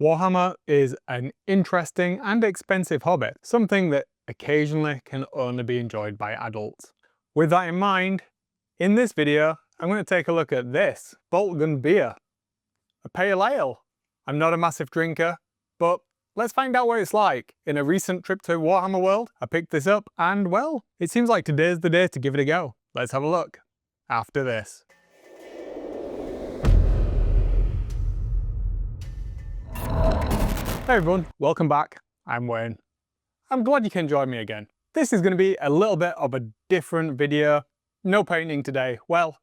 Warhammer is an interesting and expensive hobby, something that occasionally can only be enjoyed by adults. With that in mind, in this video, I'm going to take a look at this Boltgun beer, a pale ale. I'm not a massive drinker, but let's find out what it's like. In a recent trip to Warhammer World, I picked this up and, well, it seems like today's the day to give it a go. Let's have a look after this. Hey everyone, welcome back. I'm Wayne. I'm glad you can join me again. This is going to be a little bit of a different video. No painting today. Well,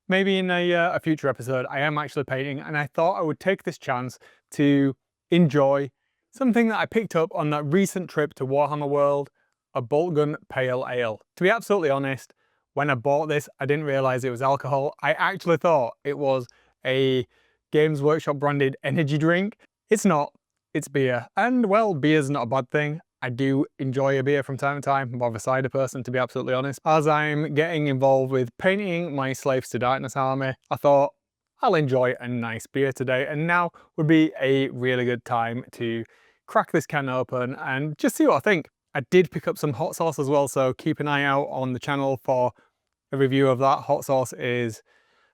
maybe in a future episode I am actually painting, and I thought I would take this chance to enjoy something that I picked up on that recent trip to Warhammer World, a Boltgun Pale Ale. To be absolutely honest, when I bought this I didn't realise it was alcohol. I actually thought it was a Games Workshop branded energy drink. It's not. It's beer, and well, beer's not a bad thing. I do enjoy a beer from time to time. I'm more of a cider person, to be absolutely honest. As I'm getting involved with painting my Slaves to Darkness army, I thought I'll enjoy a nice beer today, and now would be a really good time to crack this can open and just see what I think. I did pick up some hot sauce as well, so keep an eye out on the channel for a review of that. Hot sauce is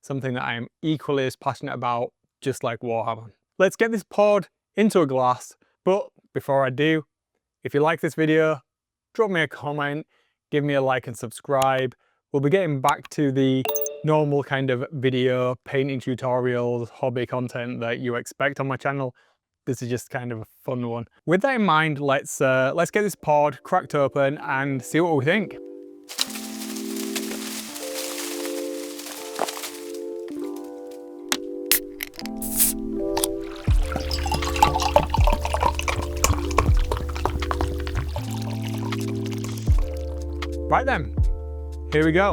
something that I am equally as passionate about, just like Warhammer. Let's get this poured into a glass, but before I do, if you like this video, drop me a comment, give me a like and subscribe. We'll be getting back to the normal kind of video, painting tutorials, hobby content that you expect on my channel. This is just kind of a fun one. With that in mind, let's get this poured, cracked open, and see what we think. Right then, here we go.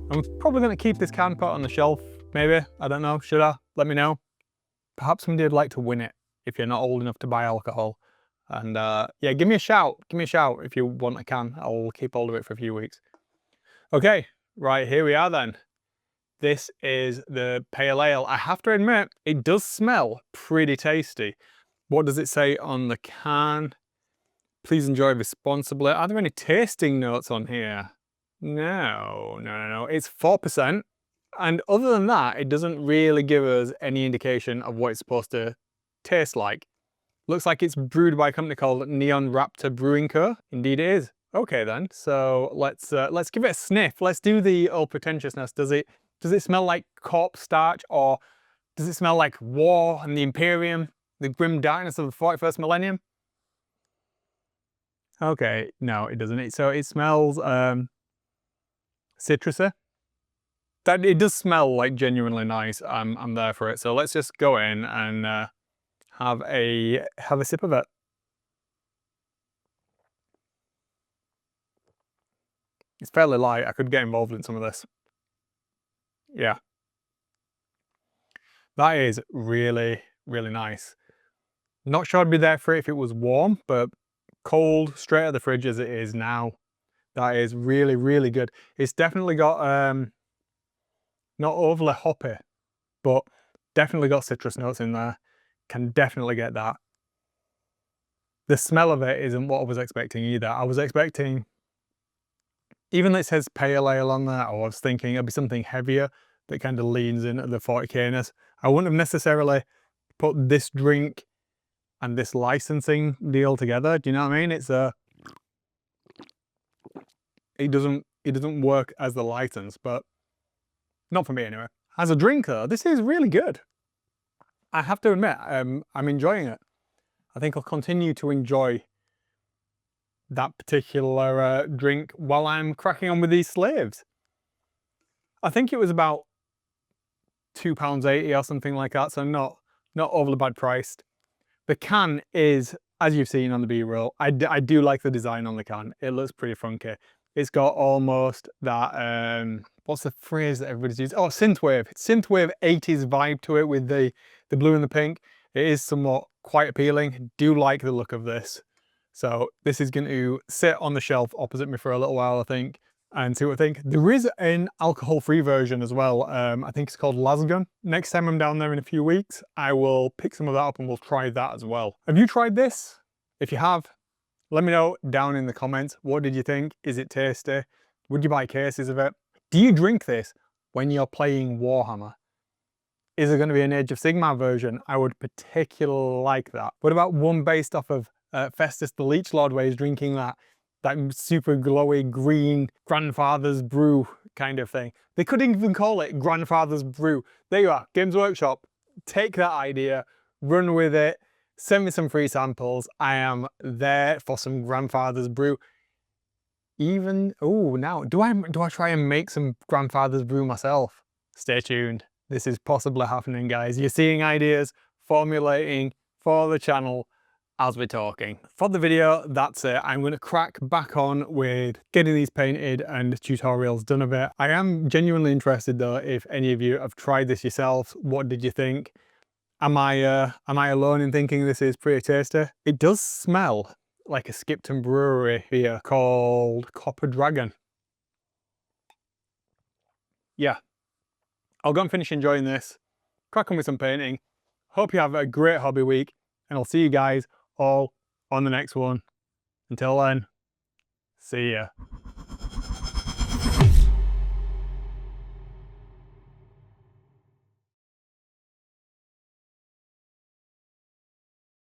I'm probably going to keep this can put on the shelf, maybe. I don't know, should I? Let me know. Perhaps somebody would like to win it if you're not old enough to buy alcohol. And yeah, give me a shout if you want a can. I'll keep hold of it for a few weeks. Okay, right, here we are then. This is the pale ale. I have to admit, it does smell pretty tasty. What does it say on the can? Please enjoy responsibly. Are there any tasting notes on here? No. It's 4%. And other than that, it doesn't really give us any indication of what it's supposed to taste like. Looks like it's brewed by a company called Neon Raptor Brewing Co. Indeed it is. Okay then, so let's give it a sniff. Let's do the old pretentiousness. Does it smell like corpse starch, or does it smell like war and the Imperium, the grim darkness of the 41st millennium? Okay, no, it doesn't. So it smells citrusy. That it does smell like genuinely nice. I'm there for it. So let's just go in and have a sip of it. It's fairly light. I could get involved in some of this. Yeah, that is really, really nice. Not sure I'd be there for it if it was warm, but cold, straight out of the fridge as it is now, that is really, really good. It's definitely got not overly hoppy, but definitely got citrus notes in there. Can definitely get that. The smell of it isn't what I was expecting either. I was expecting, even though it says pale ale on there, I was thinking it'd be something heavier that kind of leans into the 40k-ness. I wouldn't have necessarily put this drink and this licensing deal together. Do you know what I mean? It's it doesn't work as the license, but not for me anyway. As a drink though, this is really good. I have to admit, I'm enjoying it. I think I'll continue to enjoy that particular drink while I'm cracking on with these slaves. I think it was about £2.80 or something like that, so not overly bad priced. The can is, as you've seen on the B-roll, I do like the design on the can. It looks pretty funky. It's got almost that, what's the phrase that everybody's used? Oh, synthwave. Synthwave 80s vibe to it with the blue and the pink. It is somewhat quite appealing. Do like the look of this. So this is going to sit on the shelf opposite me for a little while, I think. and see what I think. There is an alcohol-free version as well. I think it's called Boltgun. Next time I'm down there in a few weeks, I will pick some of that up and we'll try that as well. Have you tried this? If you have, let me know down in the comments. What did you think? Is it tasty? Would you buy cases of it? Do you drink this when you're playing Warhammer? Is there going to be an Age of Sigmar version? I would particularly like that. What about one based off of Festus the Leech Lord, where he's drinking that super glowy green grandfather's brew kind of thing? They could even call it grandfather's brew. There you are, Games Workshop. Take that idea, run with it, send me some free samples. I am there for some grandfather's brew. Even, oh, now, do I try and make some grandfather's brew myself? Stay tuned. This is possibly happening, guys. You're seeing ideas formulating for the channel as we're talking. For the video, that's it. I'm going to crack back on with getting these painted and tutorials done of it. I am genuinely interested though, if any of you have tried this yourselves. What did you think? Am I alone in thinking this is pretty tasty? It does smell like a Skipton brewery here called Copper Dragon. Yeah. I'll go and finish enjoying this, crack on with some painting. Hope you have a great hobby week, and I'll see you guys all on the next one. Until then, see ya.